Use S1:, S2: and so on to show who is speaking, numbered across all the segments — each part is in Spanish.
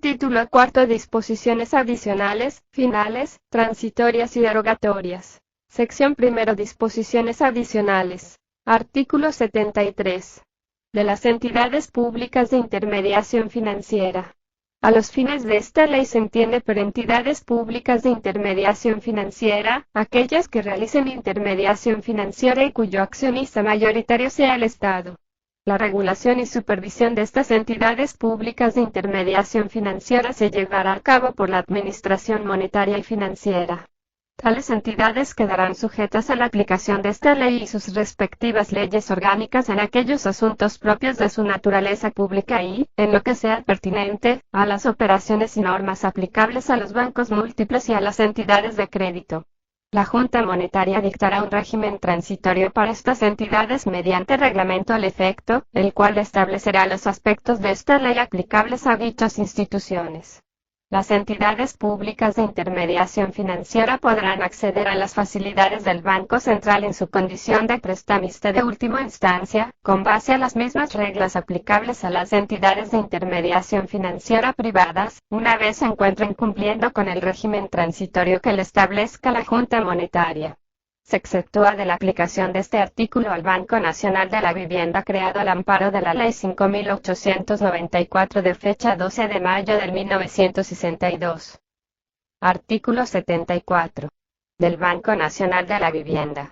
S1: Título cuarto. Disposiciones adicionales, finales, transitorias y derogatorias. Sección primero. Disposiciones adicionales. Artículo 73. De las entidades públicas de intermediación financiera. A los fines de esta ley se entiende por entidades públicas de intermediación financiera, aquellas que realicen intermediación financiera y cuyo accionista mayoritario sea el Estado. La regulación y supervisión de estas entidades públicas de intermediación financiera se llevará a cabo por la Administración Monetaria y Financiera. Tales entidades quedarán sujetas a la aplicación de esta ley y sus respectivas leyes orgánicas en aquellos asuntos propios de su naturaleza pública y, en lo que sea pertinente, a las operaciones y normas aplicables a los bancos múltiples y a las entidades de crédito. La Junta Monetaria dictará un régimen transitorio para estas entidades mediante reglamento al efecto, el cual establecerá los aspectos de esta ley aplicables a dichas instituciones. Las entidades públicas de intermediación financiera podrán acceder a las facilidades del Banco Central en su condición de prestamista de última instancia, con base a las mismas reglas aplicables a las entidades de intermediación financiera privadas, una vez se encuentren cumpliendo con el régimen transitorio que le establezca la Junta Monetaria. Se exceptúa de la aplicación de este artículo al Banco Nacional de la Vivienda creado al amparo de la Ley 5.894 de fecha 12 de mayo de 1962. Artículo 74. Del Banco Nacional de la Vivienda.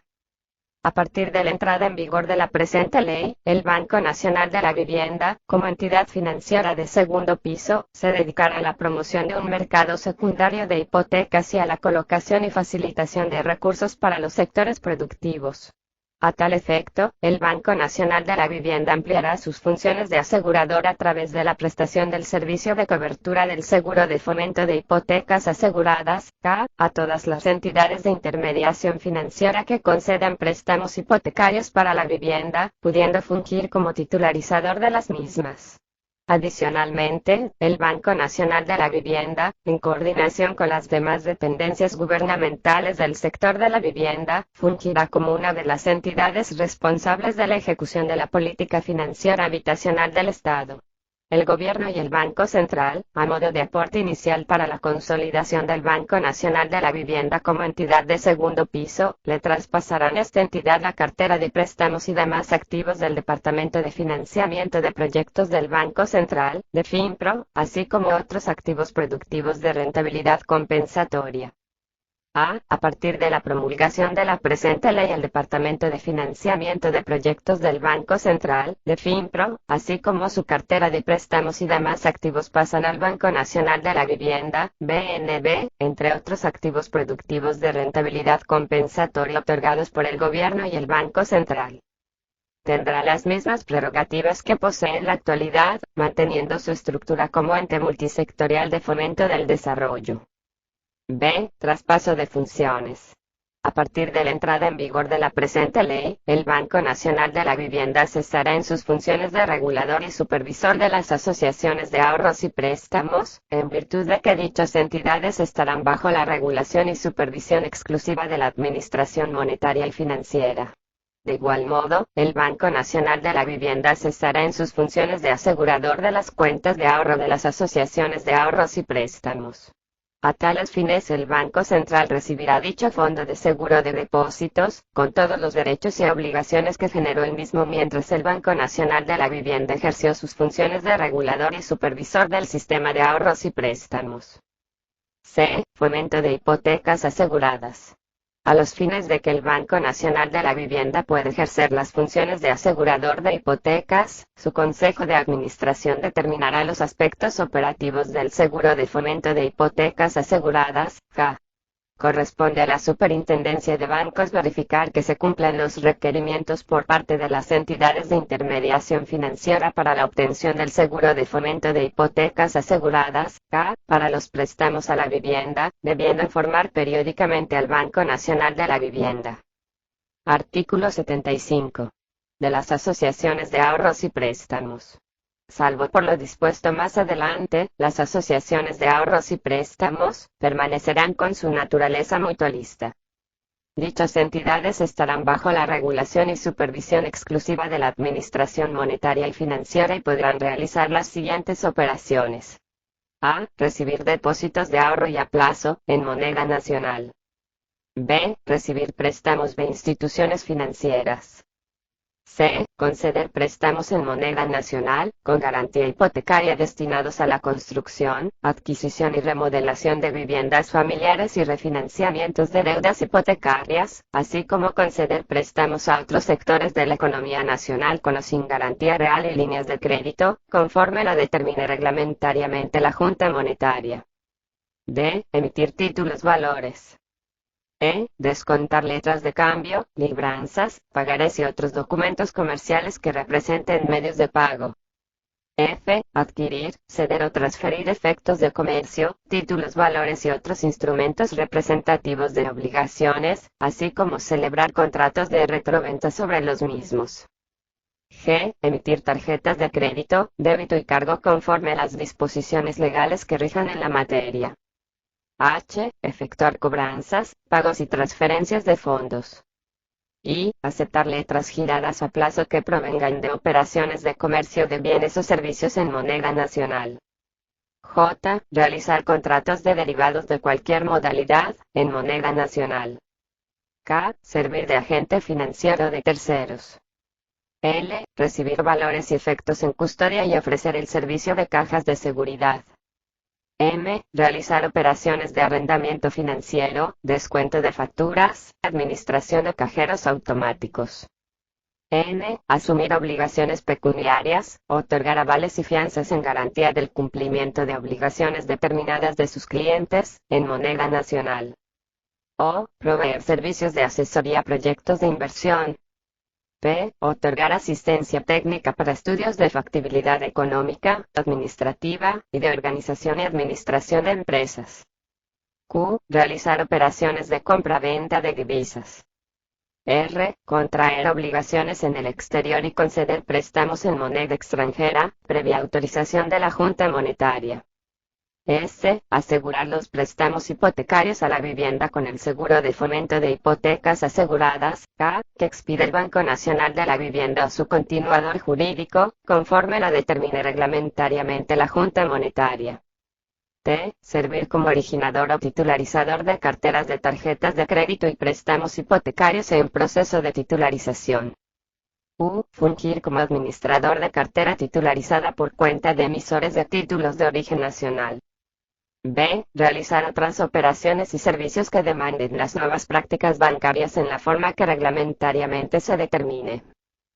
S1: A partir de la entrada en vigor de la presente ley, el Banco Nacional de la Vivienda, como entidad financiera de segundo piso, se dedicará a la promoción de un mercado secundario de hipotecas y a la colocación y facilitación de recursos para los sectores productivos. A tal efecto, el Banco Nacional de la Vivienda ampliará sus funciones de asegurador a través de la prestación del servicio de cobertura del seguro de fomento de hipotecas aseguradas, CA, a todas las entidades de intermediación financiera que concedan préstamos hipotecarios para la vivienda, pudiendo fungir como titularizador de las mismas. Adicionalmente, el Banco Nacional de la Vivienda, en coordinación con las demás dependencias gubernamentales del sector de la vivienda, fungirá como una de las entidades responsables de la ejecución de la política financiera habitacional del Estado. El Gobierno y el Banco Central, a modo de aporte inicial para la consolidación del Banco Nacional de la Vivienda como entidad de segundo piso, le traspasarán a esta entidad la cartera de préstamos y demás activos del Departamento de Financiamiento de Proyectos del Banco Central, de FinPro, así como otros activos productivos de rentabilidad compensatoria. A partir de la promulgación de la presente ley, el Departamento de Financiamiento de Proyectos del Banco Central, de FinPro, así como su cartera de préstamos y demás activos pasan al Banco Nacional de la Vivienda, BNB, entre otros activos productivos de rentabilidad compensatoria otorgados por el Gobierno y el Banco Central. Tendrá las mismas prerrogativas que posee en la actualidad, manteniendo su estructura como ente multisectorial de fomento del desarrollo. B. Traspaso de funciones. A partir de la entrada en vigor de la presente ley, el Banco Nacional de la Vivienda cesará en sus funciones de regulador y supervisor de las asociaciones de ahorros y préstamos, en virtud de que dichas entidades estarán bajo la regulación y supervisión exclusiva de la Administración Monetaria y Financiera. De igual modo, el Banco Nacional de la Vivienda cesará en sus funciones de asegurador de las cuentas de ahorro de las asociaciones de ahorros y préstamos. A tales fines, el Banco Central recibirá dicho fondo de seguro de depósitos, con todos los derechos y obligaciones que generó el mismo mientras el Banco Nacional de la Vivienda ejerció sus funciones de regulador y supervisor del sistema de ahorros y préstamos. C. Fomento de hipotecas aseguradas. A los fines de que el Banco Nacional de la Vivienda pueda ejercer las funciones de asegurador de hipotecas, su Consejo de Administración determinará los aspectos operativos del seguro de fomento de hipotecas aseguradas, CA. Corresponde a la Superintendencia de Bancos verificar que se cumplan los requerimientos por parte de las entidades de intermediación financiera para la obtención del seguro de fomento de hipotecas aseguradas, CA, para los préstamos a la vivienda, debiendo informar periódicamente al Banco Nacional de la Vivienda. Artículo 75. De las asociaciones de ahorros y préstamos. Salvo por lo dispuesto más adelante, las asociaciones de ahorros y préstamos permanecerán con su naturaleza mutualista. Dichas entidades estarán bajo la regulación y supervisión exclusiva de la Administración Monetaria y Financiera y podrán realizar las siguientes operaciones. A. Recibir depósitos de ahorro y a plazo, en moneda nacional. B. Recibir préstamos de instituciones financieras. C. Conceder préstamos en moneda nacional, con garantía hipotecaria destinados a la construcción, adquisición y remodelación de viviendas familiares y refinanciamientos de deudas hipotecarias, así como conceder préstamos a otros sectores de la economía nacional con o sin garantía real y líneas de crédito, conforme la determine reglamentariamente la Junta Monetaria. D. Emitir títulos valores. Descontar letras de cambio, libranzas, pagarés y otros documentos comerciales que representen medios de pago. F. Adquirir, ceder o transferir efectos de comercio, títulos valores y otros instrumentos representativos de obligaciones, así como celebrar contratos de retroventa sobre los mismos. G. Emitir tarjetas de crédito, débito y cargo conforme a las disposiciones legales que rijan en la materia. H. Efectuar cobranzas, pagos y transferencias de fondos. I. Aceptar letras giradas a plazo que provengan de operaciones de comercio de bienes o servicios en moneda nacional. J. Realizar contratos de derivados de cualquier modalidad, en moneda nacional. K. Servir de agente financiero de terceros. L. Recibir valores y efectos en custodia y ofrecer el servicio de cajas de seguridad. M. Realizar operaciones de arrendamiento financiero, descuento de facturas, administración de cajeros automáticos. N. Asumir obligaciones pecuniarias, otorgar avales y fianzas en garantía del cumplimiento de obligaciones determinadas de sus clientes, en moneda nacional. O. Proveer servicios de asesoría a proyectos de inversión. P. Otorgar asistencia técnica para estudios de factibilidad económica, administrativa, y de organización y administración de empresas. Q. Realizar operaciones de compra-venta de divisas. R. Contraer obligaciones en el exterior y conceder préstamos en moneda extranjera, previa autorización de la Junta Monetaria. S. Asegurar los préstamos hipotecarios a la vivienda con el seguro de fomento de hipotecas aseguradas, K, que expide el Banco Nacional de la Vivienda o su continuador jurídico, conforme la determine reglamentariamente la Junta Monetaria. T. Servir como originador o titularizador de carteras de tarjetas de crédito y préstamos hipotecarios en proceso de titularización. U. Fungir como administrador de cartera titularizada por cuenta de emisores de títulos de origen nacional. B. Realizar otras operaciones y servicios que demanden las nuevas prácticas bancarias en la forma que reglamentariamente se determine.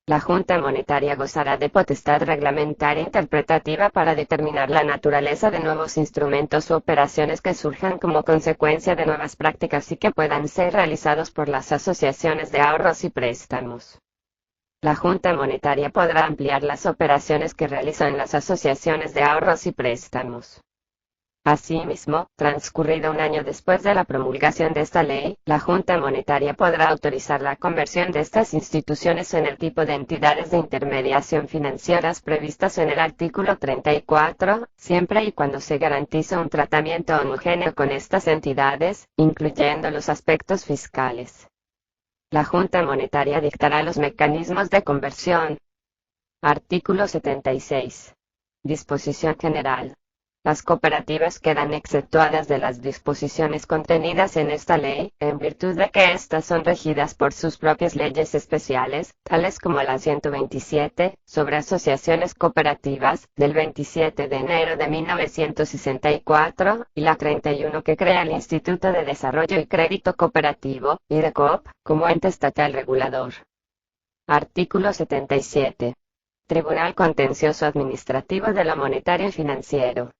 S1: La Junta Monetaria gozará de potestad reglamentaria interpretativa para determinar la naturaleza de nuevos instrumentos u operaciones que surjan como consecuencia de nuevas prácticas y que puedan ser realizados por las asociaciones de ahorros y préstamos. La Junta Monetaria podrá ampliar las operaciones que realizan las asociaciones de ahorros y préstamos. Asimismo, transcurrido un año después de la promulgación de esta ley, la Junta Monetaria podrá autorizar la conversión de estas instituciones en el tipo de entidades de intermediación financieras previstas en el artículo 34, siempre y cuando se garantice un tratamiento homogéneo con estas entidades, incluyendo los aspectos fiscales. La Junta Monetaria dictará los mecanismos de conversión. Artículo 76. Disposición general. Las cooperativas quedan exceptuadas de las disposiciones contenidas en esta ley, en virtud de que éstas son regidas por sus propias leyes especiales, tales como la 127, sobre asociaciones cooperativas, del 27 de enero de 1964, y la 31 que crea el Instituto de Desarrollo y Crédito Cooperativo, IDECOOP, como ente estatal regulador. Artículo 77. Tribunal Contencioso Administrativo de lo Monetario y Financiero.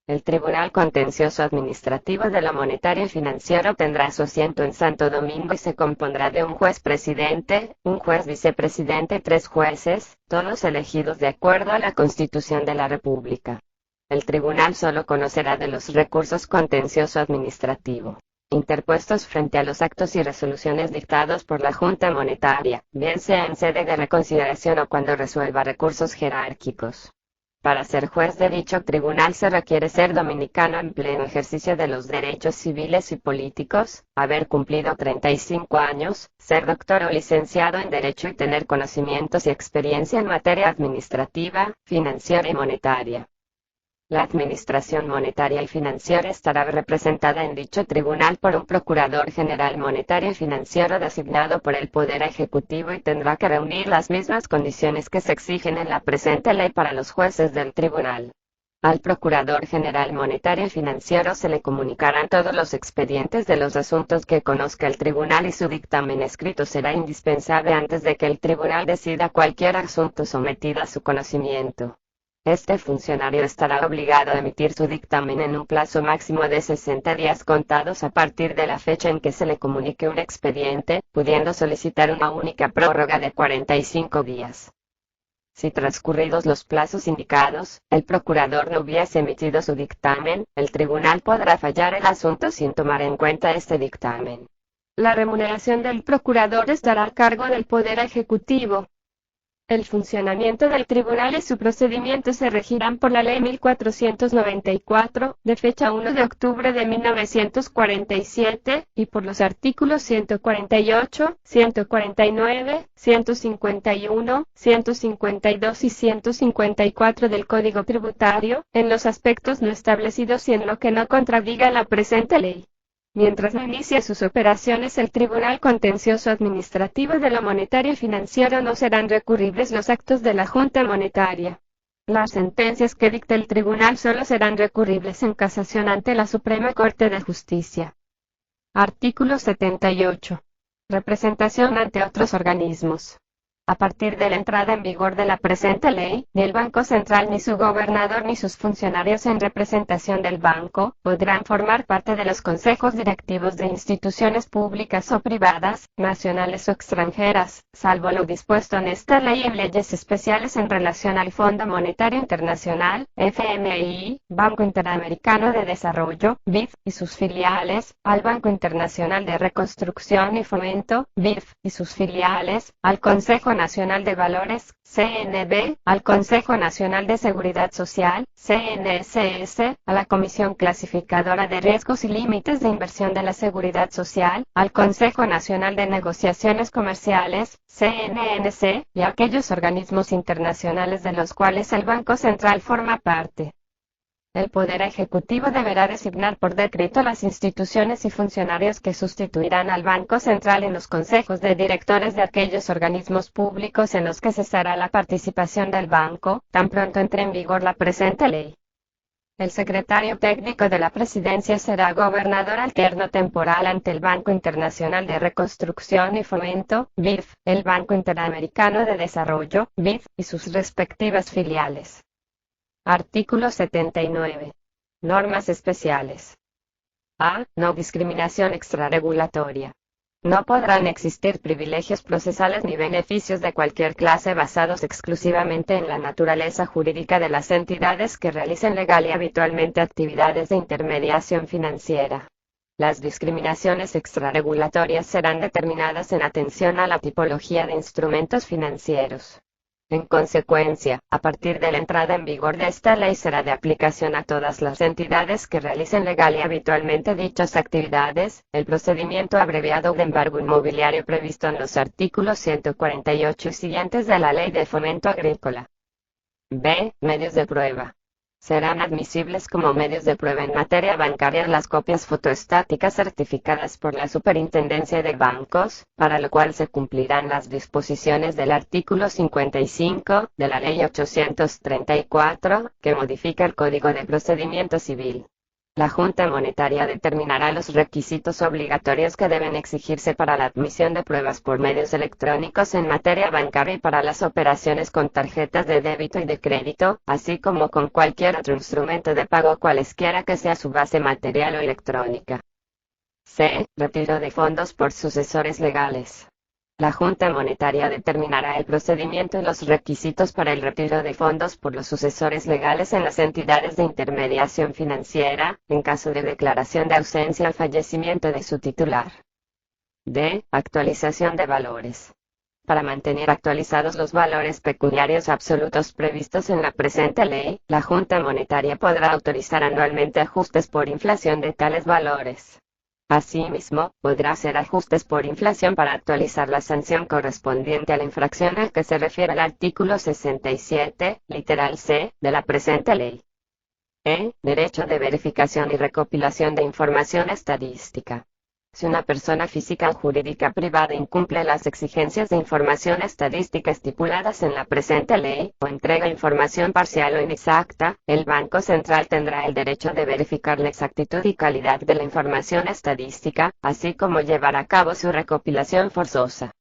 S1: El Tribunal Contencioso Administrativo de lo Monetario y Financiero tendrá su asiento en Santo Domingo y se compondrá de un juez presidente, un juez vicepresidente y 3 jueces, todos elegidos de acuerdo a la Constitución de la República. El tribunal solo conocerá de los recursos contencioso administrativo interpuestos frente a los actos y resoluciones dictados por la Junta Monetaria, bien sea en sede de reconsideración o cuando resuelva recursos jerárquicos. Para ser juez de dicho tribunal se requiere ser dominicano en pleno ejercicio de los derechos civiles y políticos, haber cumplido 35 años, ser doctor o licenciado en Derecho y tener conocimientos y experiencia en materia administrativa, financiera y monetaria. La Administración Monetaria y Financiera estará representada en dicho tribunal por un Procurador General Monetario y Financiero designado por el Poder Ejecutivo y tendrá que reunir las mismas condiciones que se exigen en la presente ley para los jueces del tribunal. Al Procurador General Monetario y Financiero se le comunicarán todos los expedientes de los asuntos que conozca el tribunal y su dictamen escrito será indispensable antes de que el tribunal decida cualquier asunto sometido a su conocimiento. Este funcionario estará obligado a emitir su dictamen en un plazo máximo de 60 días contados a partir de la fecha en que se le comunique un expediente, pudiendo solicitar una única prórroga de 45 días. Si transcurridos los plazos indicados, el procurador no hubiese emitido su dictamen, el tribunal podrá fallar el asunto sin tomar en cuenta este dictamen. La remuneración del procurador estará a cargo del Poder Ejecutivo. El funcionamiento del tribunal y su procedimiento se regirán por la Ley 1494, de fecha 1 de octubre de 1947, y por los artículos 148, 149, 151, 152 y 154 del Código Tributario, en los aspectos no establecidos y en lo que no contradiga la presente ley. Mientras no inicie sus operaciones el Tribunal Contencioso Administrativo de lo Monetario y Financiero no serán recurribles los actos de la Junta Monetaria. Las sentencias que dicte el Tribunal solo serán recurribles en casación ante la Suprema Corte de Justicia. Artículo 78. Representación ante otros organismos. A partir de la entrada en vigor de la presente ley, ni el Banco Central ni su gobernador ni sus funcionarios en representación del banco, podrán formar parte de los consejos directivos de instituciones públicas o privadas, nacionales o extranjeras, salvo lo dispuesto en esta ley y en leyes especiales en relación al Fondo Monetario Internacional, FMI, Banco Interamericano de Desarrollo, BID, y sus filiales, al Banco Internacional de Reconstrucción y Fomento, BIF, y sus filiales, al Consejo Nacional de Valores, CNB, al Consejo Nacional de Seguridad Social, CNSS, a la Comisión Clasificadora de Riesgos y Límites de Inversión de la Seguridad Social, al Consejo Nacional de Negociaciones Comerciales, CNNC, y a aquellos organismos internacionales de los cuales el Banco Central forma parte. El Poder Ejecutivo deberá designar por decreto las instituciones y funcionarios que sustituirán al Banco Central en los consejos de directores de aquellos organismos públicos en los que cesará la participación del banco, tan pronto entre en vigor la presente ley. El secretario técnico de la Presidencia será gobernador alterno temporal ante el Banco Internacional de Reconstrucción y Fomento, BIF, el Banco Interamericano de Desarrollo, BID, y sus respectivas filiales. Artículo 79. Normas especiales. A. No discriminación extrarregulatoria. No podrán existir privilegios procesales ni beneficios de cualquier clase basados exclusivamente en la naturaleza jurídica de las entidades que realicen legal y habitualmente actividades de intermediación financiera. Las discriminaciones extrarregulatorias serán determinadas en atención a la tipología de instrumentos financieros. En consecuencia, a partir de la entrada en vigor de esta ley será de aplicación a todas las entidades que realicen legal y habitualmente dichas actividades, el procedimiento abreviado de embargo inmobiliario previsto en los artículos 148 y siguientes de la Ley de Fomento Agrícola. B. Medios de prueba. Serán admisibles como medios de prueba en materia bancaria las copias fotoestáticas certificadas por la Superintendencia de Bancos, para lo cual se cumplirán las disposiciones del artículo 55 de la Ley 834, que modifica el Código de Procedimiento Civil. La Junta Monetaria determinará los requisitos obligatorios que deben exigirse para la admisión de pruebas por medios electrónicos en materia bancaria y para las operaciones con tarjetas de débito y de crédito, así como con cualquier otro instrumento de pago cualesquiera que sea su base material o electrónica. C. Retiro de fondos por sucesores legales. La Junta Monetaria determinará el procedimiento y los requisitos para el retiro de fondos por los sucesores legales en las entidades de intermediación financiera, en caso de declaración de ausencia o fallecimiento de su titular. D. Actualización de valores. Para mantener actualizados los valores pecuniarios absolutos previstos en la presente ley, la Junta Monetaria podrá autorizar anualmente ajustes por inflación de tales valores. Asimismo, podrá hacer ajustes por inflación para actualizar la sanción correspondiente a la infracción a que se refiere el artículo 67, literal C, de la presente ley. Derecho de verificación y recopilación de información estadística. Si una persona física o jurídica privada incumple las exigencias de información estadística estipuladas en la presente ley, o entrega información parcial o inexacta, el Banco Central tendrá el derecho de verificar la exactitud y calidad de la información estadística, así como llevar a cabo su recopilación forzosa.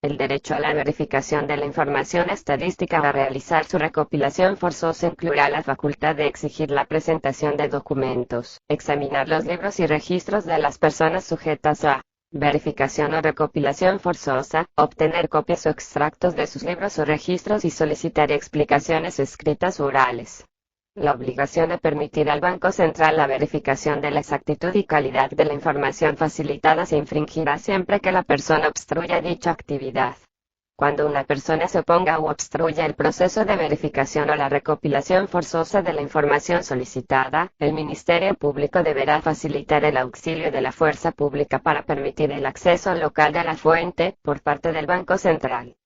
S1: El derecho a la verificación de la información estadística o a realizar su recopilación forzosa incluirá la facultad de exigir la presentación de documentos, examinar los libros y registros de las personas sujetas a verificación o recopilación forzosa, obtener copias o extractos de sus libros o registros y solicitar explicaciones escritas o orales. La obligación de permitir al Banco Central la verificación de la exactitud y calidad de la información facilitada se infringirá siempre que la persona obstruya dicha actividad. Cuando una persona se oponga u obstruya el proceso de verificación o la recopilación forzosa de la información solicitada, el Ministerio Público deberá facilitar el auxilio de la fuerza pública para permitir el acceso local de la fuente, por parte del Banco Central.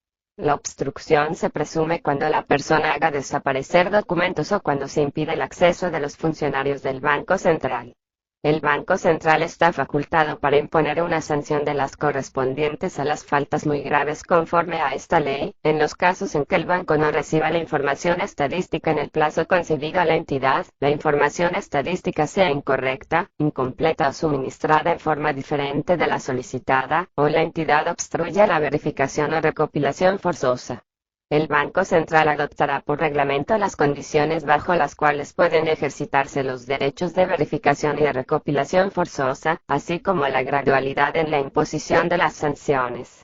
S1: La obstrucción se presume cuando la persona haga desaparecer documentos o cuando se impide el acceso de los funcionarios del Banco Central. El Banco Central está facultado para imponer una sanción de las correspondientes a las faltas muy graves conforme a esta ley, en los casos en que el banco no reciba la información estadística en el plazo concedido a la entidad, la información estadística sea incorrecta, incompleta o suministrada en forma diferente de la solicitada, o la entidad obstruya la verificación o recopilación forzosa. El Banco Central adoptará por reglamento las condiciones bajo las cuales pueden ejercitarse los derechos de verificación y de recopilación forzosa, así como la gradualidad en la imposición de las sanciones.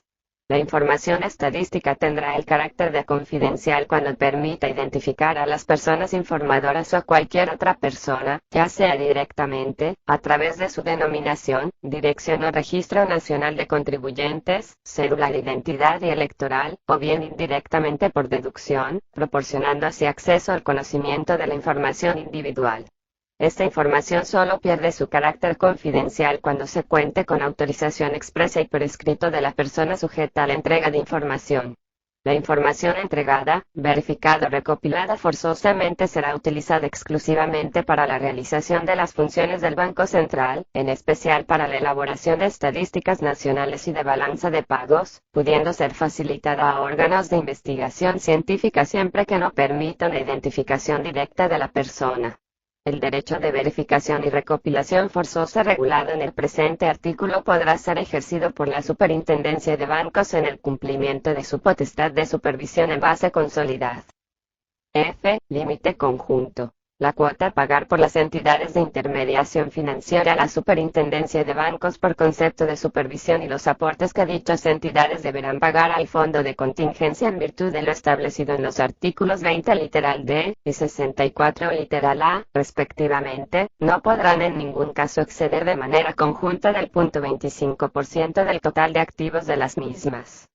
S1: La información estadística tendrá el carácter de confidencial cuando permita identificar a las personas informadoras o a cualquier otra persona, ya sea directamente, a través de su denominación, dirección o registro nacional de contribuyentes, cédula de identidad y electoral, o bien indirectamente por deducción, proporcionando así acceso al conocimiento de la información individual. Esta información solo pierde su carácter confidencial cuando se cuente con autorización expresa y por escrito de la persona sujeta a la entrega de información. La información entregada, verificada o recopilada forzosamente será utilizada exclusivamente para la realización de las funciones del Banco Central, en especial para la elaboración de estadísticas nacionales y de balanza de pagos, pudiendo ser facilitada a órganos de investigación científica siempre que no permita una identificación directa de la persona. El derecho de verificación y recopilación forzosa regulado en el presente artículo podrá ser ejercido por la Superintendencia de Bancos en el cumplimiento de su potestad de supervisión en base consolidada. Límite conjunto. La cuota a pagar por las entidades de intermediación financiera a la Superintendencia de Bancos por concepto de supervisión y los aportes que dichas entidades deberán pagar al fondo de contingencia en virtud de lo establecido en los artículos 20 literal D y 64 literal A, respectivamente, no podrán en ningún caso exceder de manera conjunta del 0.25% del total de activos de las mismas.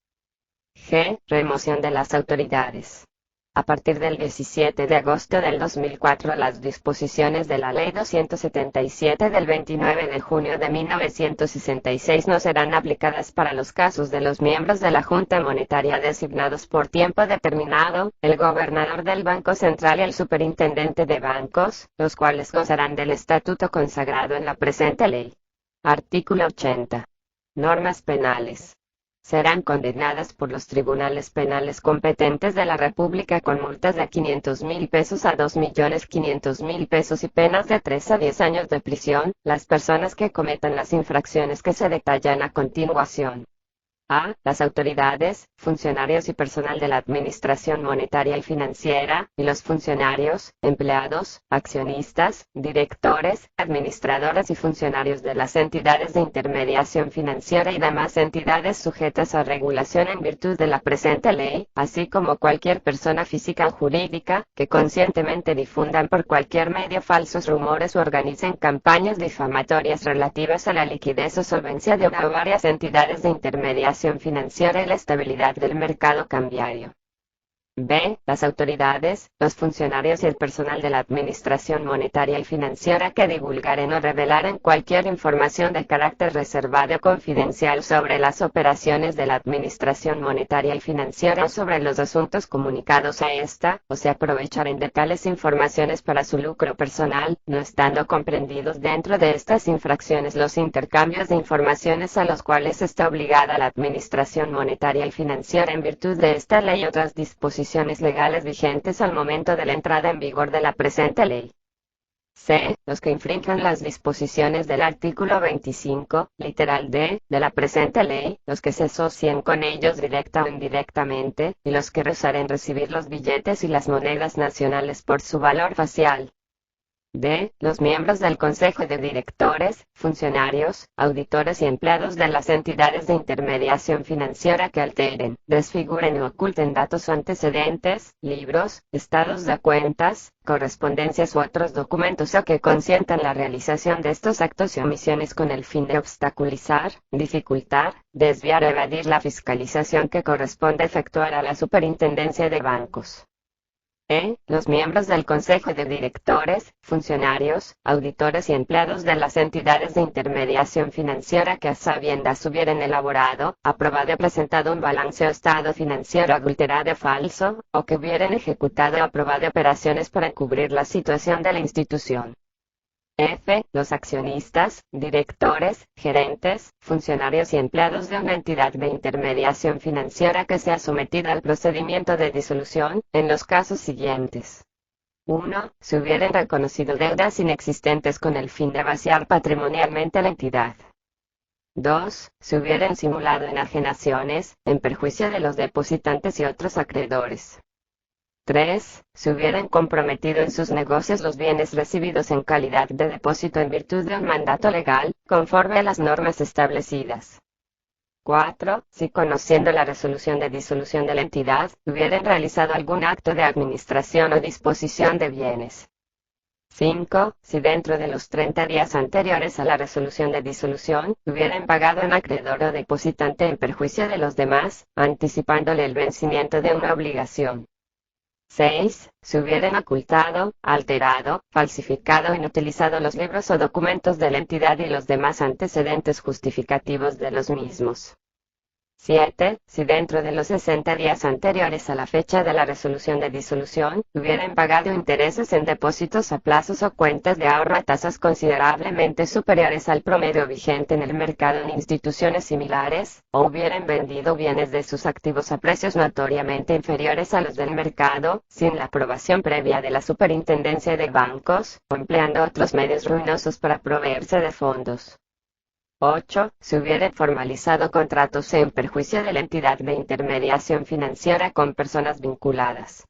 S1: Remoción de las autoridades. A partir del 17 de agosto del 2004 las disposiciones de la Ley 277 del 29 de junio de 1966 no serán aplicadas para los casos de los miembros de la Junta Monetaria designados por tiempo determinado, el gobernador del Banco Central y el superintendente de bancos, los cuales gozarán del estatuto consagrado en la presente ley. Artículo 80. Normas penales. Serán condenadas por los tribunales penales competentes de la República con multas de 500.000 pesos a 2.500.000 pesos y penas de 3 a 10 años de prisión, las personas que cometan las infracciones que se detallan a continuación. A. Las autoridades, funcionarios y personal de la Administración Monetaria y Financiera, y los funcionarios, empleados, accionistas, directores, administradores y funcionarios de las entidades de intermediación financiera y demás entidades sujetas a regulación en virtud de la presente ley, así como cualquier persona física o jurídica, que conscientemente difundan por cualquier medio falsos rumores o organicen campañas difamatorias relativas a la liquidez o solvencia de una o varias entidades de intermediación financiera y la estabilidad del mercado cambiario. B. Las autoridades, los funcionarios y el personal de la Administración Monetaria y Financiera que divulgaren o revelaren cualquier información de carácter reservado o confidencial sobre las operaciones de la Administración Monetaria y Financiera o sobre los asuntos comunicados a esta, o se aprovecharen de tales informaciones para su lucro personal, no estando comprendidos dentro de estas infracciones los intercambios de informaciones a los cuales está obligada la Administración Monetaria y Financiera en virtud de esta ley y otras disposiciones legales vigentes al momento de la entrada en vigor de la presente ley. C. Los que infrinjan las disposiciones del artículo 25, literal D, de la presente ley, los que se asocien con ellos directa o indirectamente, y los que rehusaren recibir los billetes y las monedas nacionales por su valor facial. D. Los miembros del Consejo de Directores, funcionarios, auditores y empleados de las entidades de intermediación financiera que alteren, desfiguren o oculten datos o antecedentes, libros, estados de cuentas, correspondencias u otros documentos o que consientan la realización de estos actos y omisiones con el fin de obstaculizar, dificultar, desviar o evadir la fiscalización que corresponde efectuar a la Superintendencia de Bancos. Los miembros del Consejo de Directores, funcionarios, auditores y empleados de las entidades de intermediación financiera que a sabiendas hubieren elaborado, aprobado y presentado un balance o estado financiero adulterado o falso, o que hubieren ejecutado o aprobado operaciones para encubrir la situación de la institución. F. Los accionistas, directores, gerentes, funcionarios y empleados de una entidad de intermediación financiera que sea sometida al procedimiento de disolución, en los casos siguientes. 1. Si hubieren reconocido deudas inexistentes con el fin de vaciar patrimonialmente a la entidad. 2. Si hubieren simulado enajenaciones, en perjuicio de los depositantes y otros acreedores. 3. Si hubieran comprometido en sus negocios los bienes recibidos en calidad de depósito en virtud de un mandato legal, conforme a las normas establecidas. 4. Si conociendo la resolución de disolución de la entidad, hubieran realizado algún acto de administración o disposición de bienes. 5. Si dentro de los 30 días anteriores a la resolución de disolución, hubieran pagado a un acreedor o depositante en perjuicio de los demás, anticipándole el vencimiento de una obligación. 6. Si hubieran ocultado, alterado, falsificado o inutilizado los libros o documentos de la entidad y los demás antecedentes justificativos de los mismos. 7. Si dentro de los 60 días anteriores a la fecha de la resolución de disolución, hubieran pagado intereses en depósitos a plazos o cuentas de ahorro a tasas considerablemente superiores al promedio vigente en el mercado en instituciones similares, o hubieran vendido bienes de sus activos a precios notoriamente inferiores a los del mercado, sin la aprobación previa de la Superintendencia de Bancos, o empleando otros medios ruinosos para proveerse de fondos. 8. Si hubieran formalizado contratos en perjuicio de la entidad de intermediación financiera con personas vinculadas.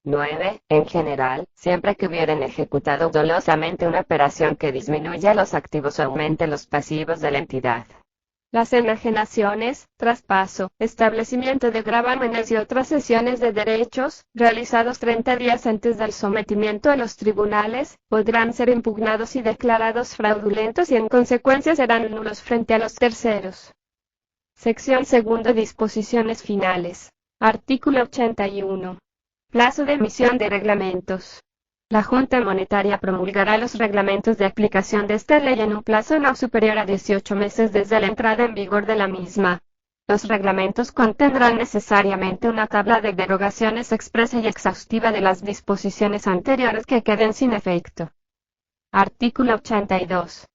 S1: 9. En general, siempre que hubieran ejecutado dolosamente una operación que disminuya los activos o aumente los pasivos de la entidad. Las enajenaciones, traspaso, establecimiento de gravámenes y otras cesiones de derechos, realizados 30 días antes del sometimiento a los tribunales, podrán ser impugnados y declarados fraudulentos y en consecuencia serán nulos frente a los terceros. Sección 2. Disposiciones finales. Artículo 81. Plazo de emisión de reglamentos. La Junta Monetaria promulgará los reglamentos de aplicación de esta ley en un plazo no superior a 18 meses desde la entrada en vigor de la misma. Los reglamentos contendrán necesariamente una tabla de derogaciones expresa y exhaustiva de las disposiciones anteriores que queden sin efecto. Artículo 82.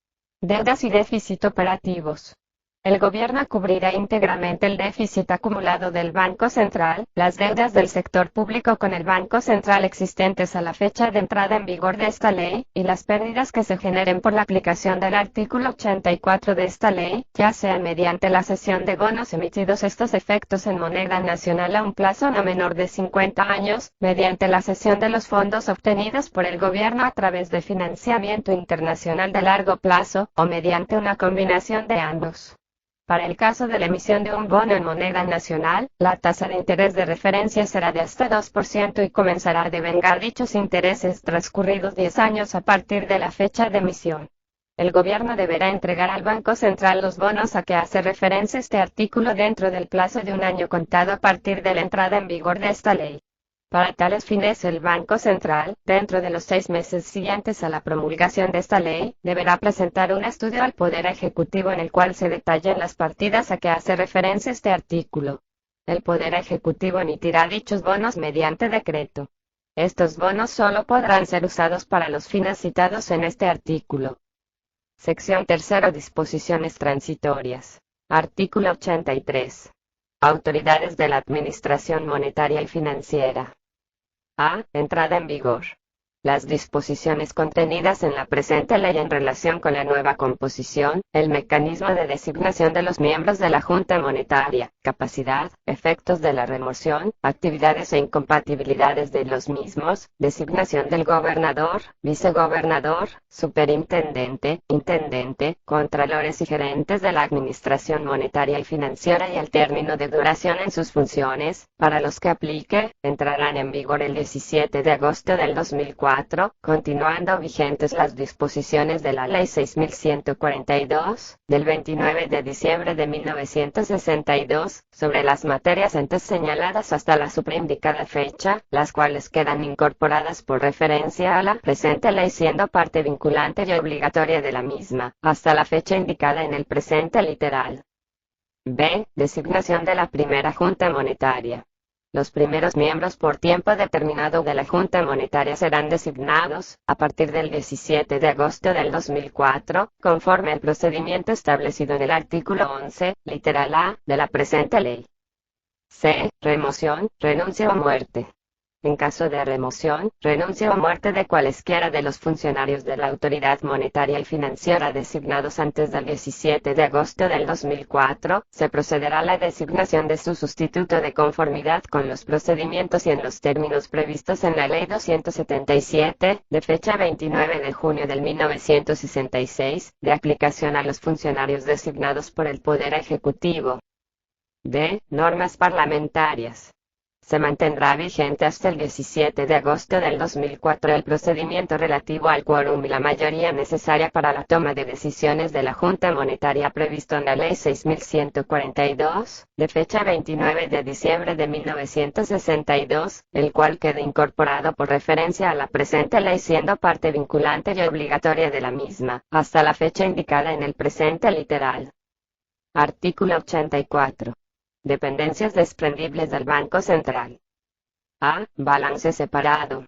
S1: Deudas y déficit operativos. El Gobierno cubrirá íntegramente el déficit acumulado del Banco Central, las deudas del sector público con el Banco Central existentes a la fecha de entrada en vigor de esta ley, y las pérdidas que se generen por la aplicación del artículo 84 de esta ley, ya sean mediante la cesión de bonos emitidos estos efectos en moneda nacional a un plazo no menor de 50 años, mediante la cesión de los fondos obtenidos por el Gobierno a través de financiamiento internacional de largo plazo, o mediante una combinación de ambos. Para el caso de la emisión de un bono en moneda nacional, la tasa de interés de referencia será de hasta 2% y comenzará a devengar dichos intereses transcurridos 10 años a partir de la fecha de emisión. El Gobierno deberá entregar al Banco Central los bonos a que hace referencia este artículo dentro del plazo de un año contado a partir de la entrada en vigor de esta ley. Para tales fines, el Banco Central, dentro de los 6 meses siguientes a la promulgación de esta ley, deberá presentar un estudio al Poder Ejecutivo en el cual se detallen las partidas a que hace referencia este artículo. El Poder Ejecutivo emitirá dichos bonos mediante decreto. Estos bonos solo podrán ser usados para los fines citados en este artículo. Sección 3. Disposiciones transitorias. Artículo 83. Autoridades de la Administración Monetaria y Financiera. A. Entrada en vigor. Las disposiciones contenidas en la presente ley en relación con la nueva composición, el mecanismo de designación de los miembros de la Junta Monetaria, capacidad, efectos de la remoción, actividades e incompatibilidades de los mismos, designación del gobernador, vicegobernador, superintendente, intendente, contralores y gerentes de la Administración Monetaria y Financiera y el término de duración en sus funciones, para los que aplique, entrarán en vigor el 17 de agosto del 2004. Continuando vigentes las disposiciones de la Ley 6142, del 29 de diciembre de 1962, sobre las materias antes señaladas hasta la supraindicada fecha, las cuales quedan incorporadas por referencia a la presente ley siendo parte vinculante y obligatoria de la misma, hasta la fecha indicada en el presente literal. B. Designación de la primera Junta Monetaria. Los primeros miembros por tiempo determinado de la Junta Monetaria serán designados, a partir del 17 de agosto del 2004, conforme al procedimiento establecido en el artículo 11, literal A, de la presente ley. C. Remoción, renuncia o muerte. En caso de remoción, renuncia o muerte de cualesquiera de los funcionarios de la Autoridad Monetaria y Financiera designados antes del 17 de agosto del 2004, se procederá a la designación de su sustituto de conformidad con los procedimientos y en los términos previstos en la Ley 277, de fecha 29 de junio del 1966, de aplicación a los funcionarios designados por el Poder Ejecutivo. D. Normas parlamentarias. Se mantendrá vigente hasta el 17 de agosto del 2004 el procedimiento relativo al quórum y la mayoría necesaria para la toma de decisiones de la Junta Monetaria previsto en la Ley 6142, de fecha 29 de diciembre de 1962, el cual queda incorporado por referencia a la presente ley siendo parte vinculante y obligatoria de la misma, hasta la fecha indicada en el presente literal. Artículo 84. Dependencias desprendibles del Banco Central. A. Balance separado.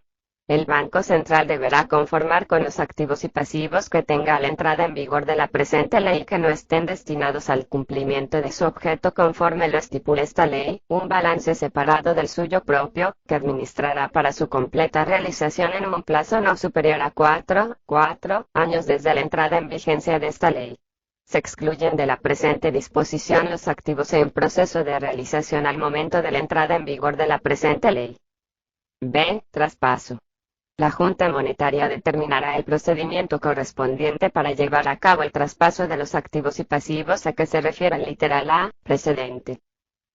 S1: El Banco Central deberá conformar con los activos y pasivos que tenga a la entrada en vigor de la presente ley que no estén destinados al cumplimiento de su objeto conforme lo estipula esta ley, un balance separado del suyo propio, que administrará para su completa realización en un plazo no superior a 4 años desde la entrada en vigencia de esta ley. Se excluyen de la presente disposición los activos en proceso de realización al momento de la entrada en vigor de la presente ley. B. Traspaso. La Junta Monetaria determinará el procedimiento correspondiente para llevar a cabo el traspaso de los activos y pasivos a que se refiere el literal A, precedente.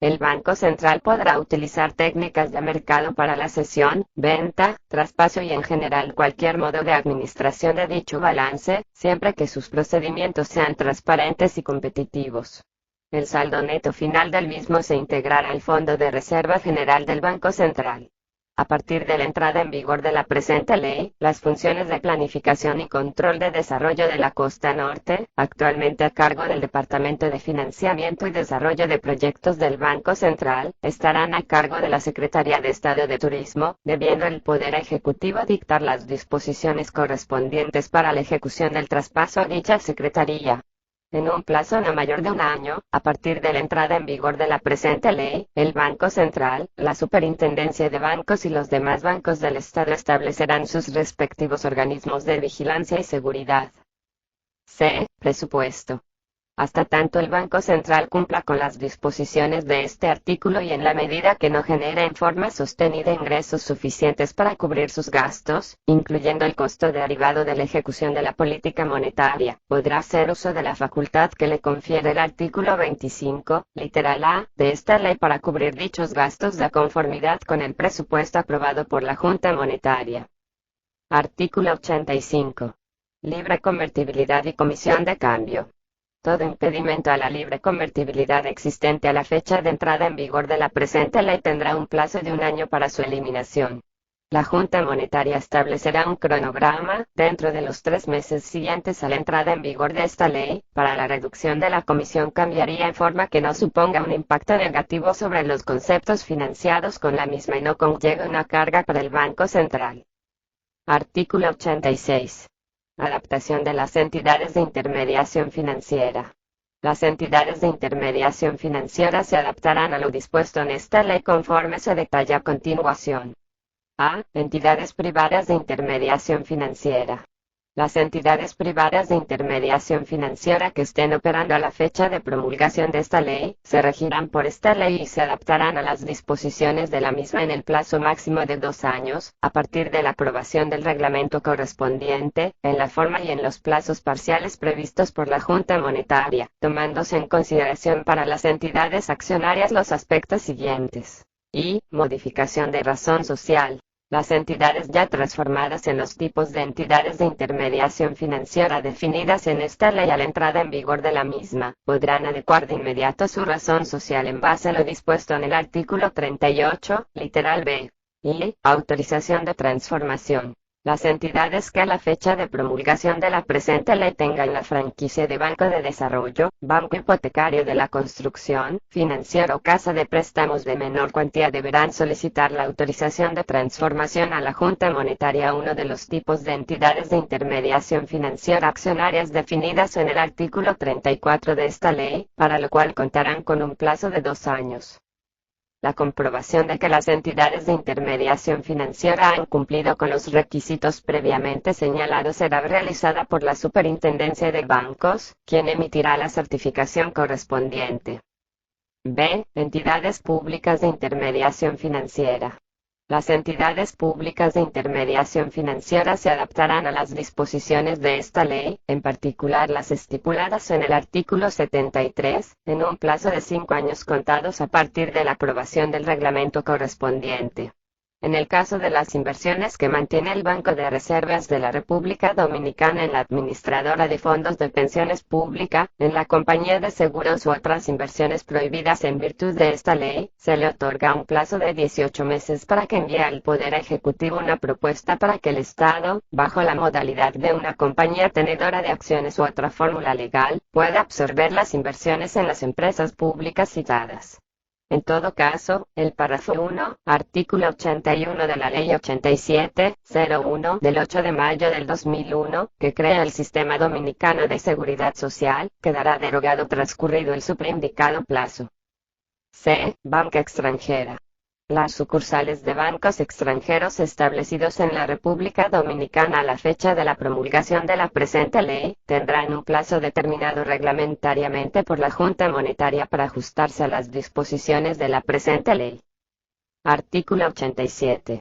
S1: El Banco Central podrá utilizar técnicas de mercado para la cesión, venta, traspaso y en general cualquier modo de administración de dicho balance, siempre que sus procedimientos sean transparentes y competitivos. El saldo neto final del mismo se integrará al Fondo de Reserva General del Banco Central. A partir de la entrada en vigor de la presente ley, las funciones de planificación y control de desarrollo de la Costa Norte, actualmente a cargo del Departamento de Financiamiento y Desarrollo de Proyectos del Banco Central, estarán a cargo de la Secretaría de Estado de Turismo, debiendo el Poder Ejecutivo dictar las disposiciones correspondientes para la ejecución del traspaso a dicha Secretaría. En un plazo no mayor de un año, a partir de la entrada en vigor de la presente ley, el Banco Central, la Superintendencia de Bancos y los demás bancos del Estado establecerán sus respectivos organismos de vigilancia y seguridad. C. Presupuesto. Hasta tanto el Banco Central cumpla con las disposiciones de este artículo y en la medida que no genere en forma sostenida ingresos suficientes para cubrir sus gastos, incluyendo el costo derivado de la ejecución de la política monetaria, podrá hacer uso de la facultad que le confiere el artículo 25, literal A, de esta ley para cubrir dichos gastos de conformidad con el presupuesto aprobado por la Junta Monetaria. Artículo 85. Libre convertibilidad y comisión de cambio. Todo impedimento a la libre convertibilidad existente a la fecha de entrada en vigor de la presente ley tendrá un plazo de 1 año para su eliminación. La Junta Monetaria establecerá un cronograma, dentro de los 3 meses siguientes a la entrada en vigor de esta ley, para la reducción de la comisión cambiaria en forma que no suponga un impacto negativo sobre los conceptos financiados con la misma y no conlleve una carga para el Banco Central. Artículo 86. Adaptación de las entidades de intermediación financiera. Las entidades de intermediación financiera se adaptarán a lo dispuesto en esta ley conforme se detalla a continuación. A. Entidades privadas de intermediación financiera. Las entidades privadas de intermediación financiera que estén operando a la fecha de promulgación de esta ley, se regirán por esta ley y se adaptarán a las disposiciones de la misma en el plazo máximo de 2 años, a partir de la aprobación del reglamento correspondiente, en la forma y en los plazos parciales previstos por la Junta Monetaria, tomándose en consideración para las entidades accionarias los aspectos siguientes. Y. Modificación de razón social. Las entidades ya transformadas en los tipos de entidades de intermediación financiera definidas en esta ley a la entrada en vigor de la misma, podrán adecuar de inmediato su razón social en base a lo dispuesto en el artículo 38, literal b. Y. Autorización de transformación. Las entidades que a la fecha de promulgación de la presente ley tengan la franquicia de Banco de Desarrollo, Banco Hipotecario de la Construcción, Financiero o Casa de Préstamos de menor cuantía deberán solicitar la autorización de transformación a la Junta Monetaria a uno de los tipos de entidades de intermediación financiera accionarias definidas en el artículo 34 de esta ley, para lo cual contarán con un plazo de 2 años. La comprobación de que las entidades de intermediación financiera han cumplido con los requisitos previamente señalados será realizada por la Superintendencia de Bancos, quien emitirá la certificación correspondiente. B. Entidades públicas de intermediación financiera. Las entidades públicas de intermediación financiera se adaptarán a las disposiciones de esta ley, en particular las estipuladas en el artículo 73, en un plazo de 5 años contados a partir de la aprobación del reglamento correspondiente. En el caso de las inversiones que mantiene el Banco de Reservas de la República Dominicana en la Administradora de Fondos de Pensiones Pública, en la compañía de seguros u otras inversiones prohibidas en virtud de esta ley, se le otorga un plazo de 18 meses para que envíe al Poder Ejecutivo una propuesta para que el Estado, bajo la modalidad de una compañía tenedora de acciones u otra fórmula legal, pueda absorber las inversiones en las empresas públicas citadas. En todo caso, el párrafo 1, artículo 81 de la Ley 87-01 del 8 de mayo del 2001, que crea el Sistema Dominicano de Seguridad Social, quedará derogado transcurrido el supraindicado plazo. C. Banca extranjera. Las sucursales de bancos extranjeros establecidos en la República Dominicana a la fecha de la promulgación de la presente ley, tendrán un plazo determinado reglamentariamente por la Junta Monetaria para ajustarse a las disposiciones de la presente ley. Artículo 87.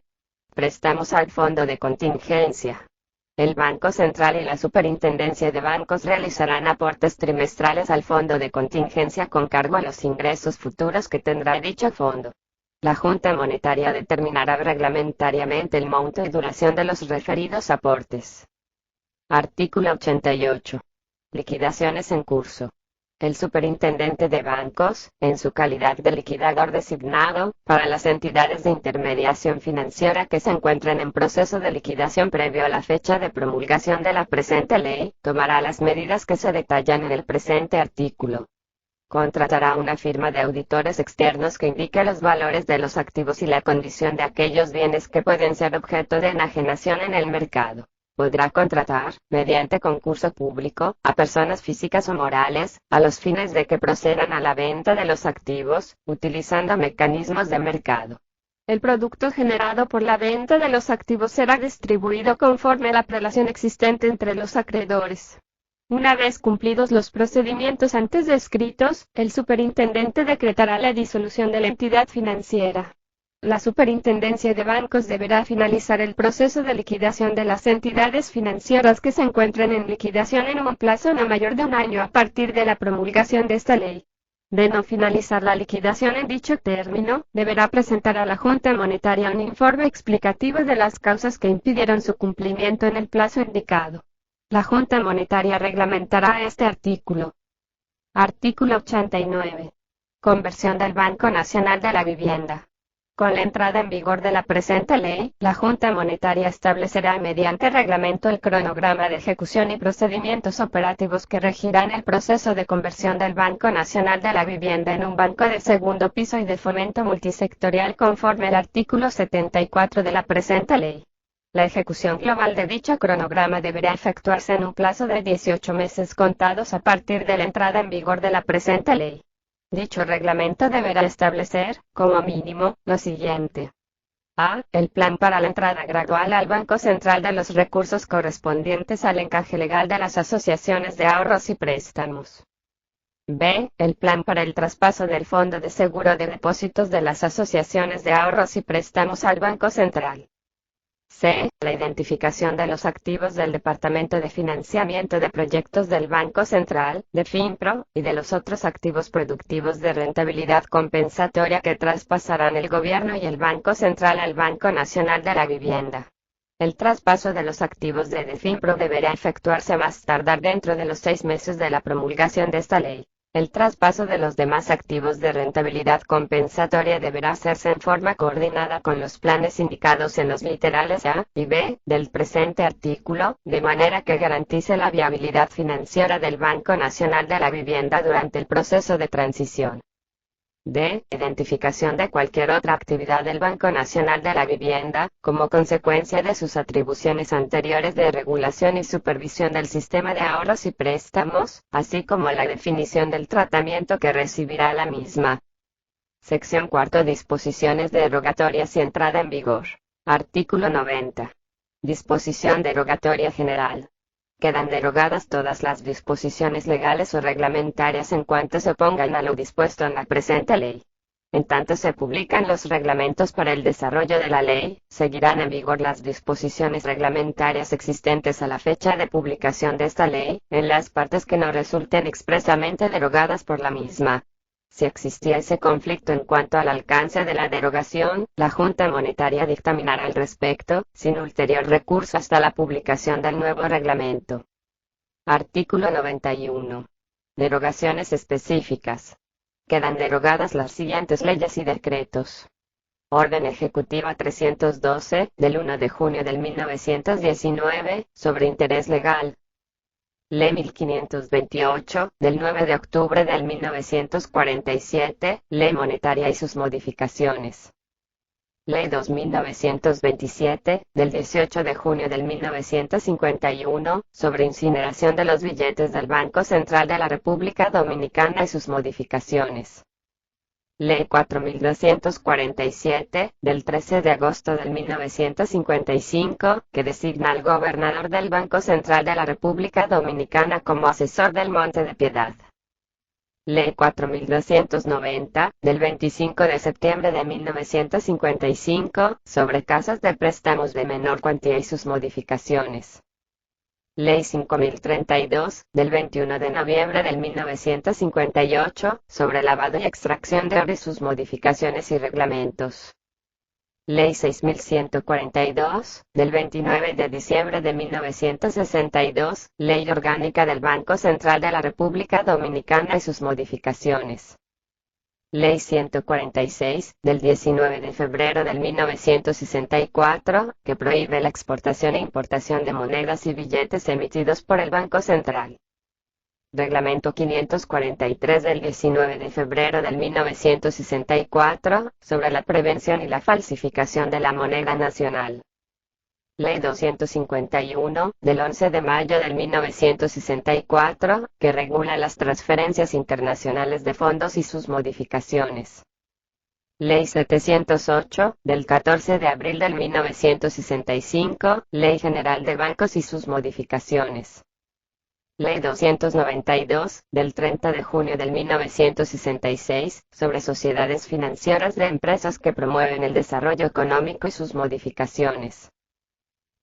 S1: Préstamos al Fondo de Contingencia. El Banco Central y la Superintendencia de Bancos realizarán aportes trimestrales al Fondo de Contingencia con cargo a los ingresos futuros que tendrá dicho fondo. La Junta Monetaria determinará reglamentariamente el monto y duración de los referidos aportes. Artículo 88. Liquidaciones en curso. El Superintendente de Bancos, en su calidad de liquidador designado, para las entidades de intermediación financiera que se encuentren en proceso de liquidación previo a la fecha de promulgación de la presente ley, tomará las medidas que se detallan en el presente artículo. Contratará una firma de auditores externos que indique los valores de los activos y la condición de aquellos bienes que pueden ser objeto de enajenación en el mercado. Podrá contratar, mediante concurso público, a personas físicas o morales, a los fines de que procedan a la venta de los activos, utilizando mecanismos de mercado. El producto generado por la venta de los activos será distribuido conforme a la prelación existente entre los acreedores. Una vez cumplidos los procedimientos antes descritos, el superintendente decretará la disolución de la entidad financiera. La Superintendencia de Bancos deberá finalizar el proceso de liquidación de las entidades financieras que se encuentren en liquidación en un plazo no mayor de 1 año a partir de la promulgación de esta ley. De no finalizar la liquidación en dicho término, deberá presentar a la Junta Monetaria un informe explicativo de las causas que impidieron su cumplimiento en el plazo indicado. La Junta Monetaria reglamentará este artículo. Artículo 89. Conversión del Banco Nacional de la Vivienda. Con la entrada en vigor de la presente ley, la Junta Monetaria establecerá mediante reglamento el cronograma de ejecución y procedimientos operativos que regirán el proceso de conversión del Banco Nacional de la Vivienda en un banco de segundo piso y de fomento multisectorial conforme al artículo 74 de la presente ley. La ejecución global de dicho cronograma deberá efectuarse en un plazo de 18 meses contados a partir de la entrada en vigor de la presente ley. Dicho reglamento deberá establecer, como mínimo, lo siguiente. A. El plan para la entrada gradual al Banco Central de los recursos correspondientes al encaje legal de las asociaciones de ahorros y préstamos. B. El plan para el traspaso del Fondo de Seguro de Depósitos de las asociaciones de ahorros y préstamos al Banco Central. C. La identificación de los activos del Departamento de Financiamiento de Proyectos del Banco Central, de FinPro, y de los otros activos productivos de rentabilidad compensatoria que traspasarán el Gobierno y el Banco Central al Banco Nacional de la Vivienda. El traspaso de los activos de FinPro deberá efectuarse a más tardar dentro de los 6 meses de la promulgación de esta ley. El traspaso de los demás activos de rentabilidad compensatoria deberá hacerse en forma coordinada con los planes indicados en los literales A y B del presente artículo, de manera que garantice la viabilidad financiera del Banco Nacional de la Vivienda durante el proceso de transición. D. Identificación de cualquier otra actividad del Banco Nacional de la Vivienda, como consecuencia de sus atribuciones anteriores de regulación y supervisión del sistema de ahorros y préstamos, así como la definición del tratamiento que recibirá la misma. Sección 4. Disposiciones derogatorias y entrada en vigor. Artículo 90. Disposición derogatoria general. Quedan derogadas todas las disposiciones legales o reglamentarias en cuanto se opongan a lo dispuesto en la presente ley. En tanto se publican los reglamentos para el desarrollo de la ley, seguirán en vigor las disposiciones reglamentarias existentes a la fecha de publicación de esta ley, en las partes que no resulten expresamente derogadas por la misma. Si existiese conflicto en cuanto al alcance de la derogación, la Junta Monetaria dictaminará al respecto, sin ulterior recurso hasta la publicación del nuevo reglamento. Artículo 91. Derogaciones específicas. Quedan derogadas las siguientes leyes y decretos. Orden Ejecutiva 312, del 1 de junio del 1919, sobre interés legal. Ley 1528, del 9 de octubre del 1947, Ley Monetaria y sus modificaciones. Ley 2927, del 18 de junio del 1951, sobre incineración de los billetes del Banco Central de la República Dominicana y sus modificaciones. Ley 4247, del 13 de agosto del 1955, que designa al gobernador del Banco Central de la República Dominicana como asesor del Monte de Piedad. Ley 4290, del 25 de septiembre de 1955, sobre casas de préstamos de menor cuantía y sus modificaciones. Ley 5032, del 21 de noviembre del 1958, sobre lavado y extracción de oro y sus modificaciones y reglamentos. Ley 6142, del 29 de diciembre de 1962, Ley Orgánica del Banco Central de la República Dominicana y sus modificaciones. Ley 146, del 19 de febrero del 1964, que prohíbe la exportación e importación de monedas y billetes emitidos por el Banco Central. Reglamento 543 del 19 de febrero del 1964, sobre la prevención y la falsificación de la moneda nacional. Ley 251, del 11 de mayo del 1964, que regula las transferencias internacionales de fondos y sus modificaciones. Ley 708, del 14 de abril del 1965, Ley General de Bancos y sus modificaciones. Ley 292, del 30 de junio del 1966, sobre sociedades financieras de empresas que promueven el desarrollo económico y sus modificaciones.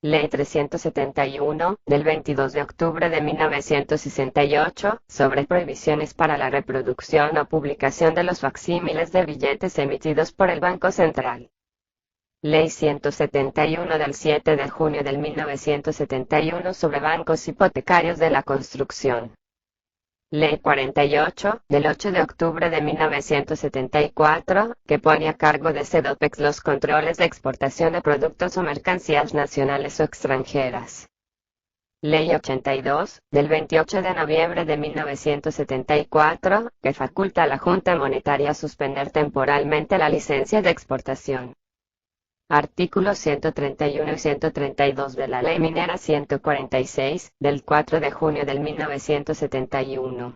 S1: Ley 371, del 22 de octubre de 1968, sobre prohibiciones para la reproducción o publicación de los facsímiles de billetes emitidos por el Banco Central. Ley 171 del 7 de junio del 1971 sobre bancos hipotecarios de la construcción. Ley 48, del 8 de octubre de 1974, que pone a cargo de Sedopex los controles de exportación de productos o mercancías nacionales o extranjeras. Ley 82, del 28 de noviembre de 1974, que faculta a la Junta Monetaria a suspender temporalmente la licencia de exportación. Artículos 131 y 132 de la Ley Minera 146, del 4 de junio del 1971.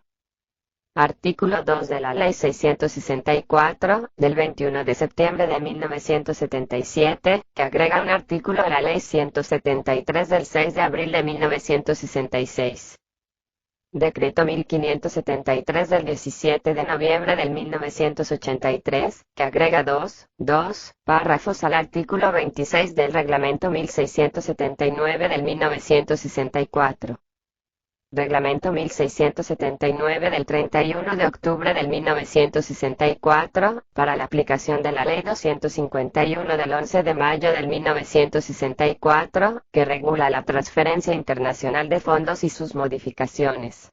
S1: Artículo 2 de la Ley 664, del 21 de septiembre de 1977, que agrega un artículo a la Ley 173 del 6 de abril de 1966. Decreto 1573 del 17 de noviembre del 1983, que agrega dos párrafos al artículo 26 del Reglamento 1679 del 1964. Reglamento 1679 del 31 de octubre del 1964, para la aplicación de la Ley 251 del 11 de mayo del 1964, que regula la transferencia internacional de fondos y sus modificaciones.